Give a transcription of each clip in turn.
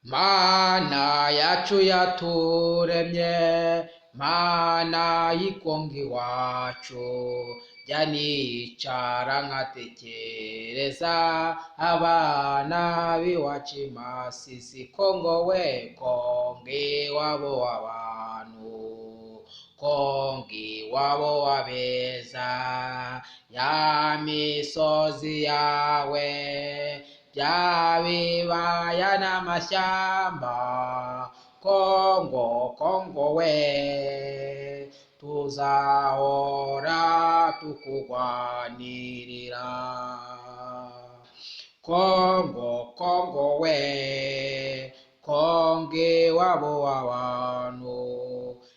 Mana yacu yaturemye, Mana y'ikongo iwacu, jya nicara nkatekereza abana b'iwacu i Masisi. Kongo we, Kongo iwabo w'abantu, Kongo iwabo w'abeza, ya misozi yawe, bya bibaya n'amashyamba, Kongo, Kongo we, tuzahora tukugwanirira. Kongo, Kongo we, Kongo iwabo w'abantu,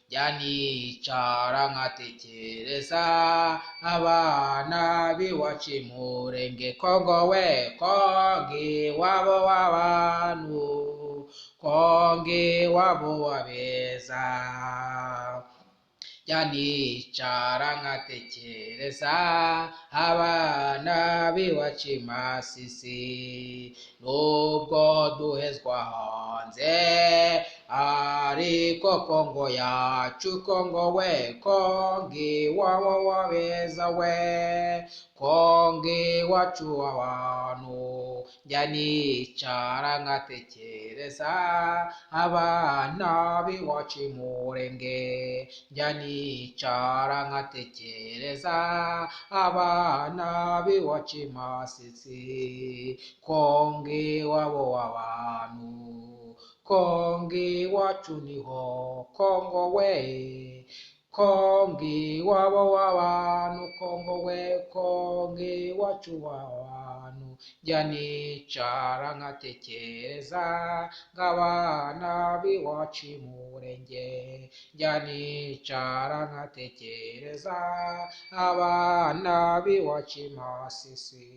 jya nicara nkatekereza abana b'iwacu i Murenge. Kongo we, Kongo iwabo w'abantu, Kongo iwabo w'abeza, jya nicara nkatekereza abana b'iwacu i Masisi. Nubwo duhezwa hanze, ariko Kongo yacu, Kongo we, Kongo iwabo w'abeza we, Kongo iwacu w'abantu, jya nicara nkatekereza abana b'iwacu i Murenge, jya nicara nkatekereza abana b'iwacu i Masisi. Kongo iwabo w'abantu, Kongo iwacu niho, Kongo we, Kongo iwabo w'abantu, Kongo we, Kongo iwacu w'abantu, jya nicara nkatekereza ng'abana b'iwacu i Murenge, jya nicara nkatekereza abana b'iwacu i Masisi.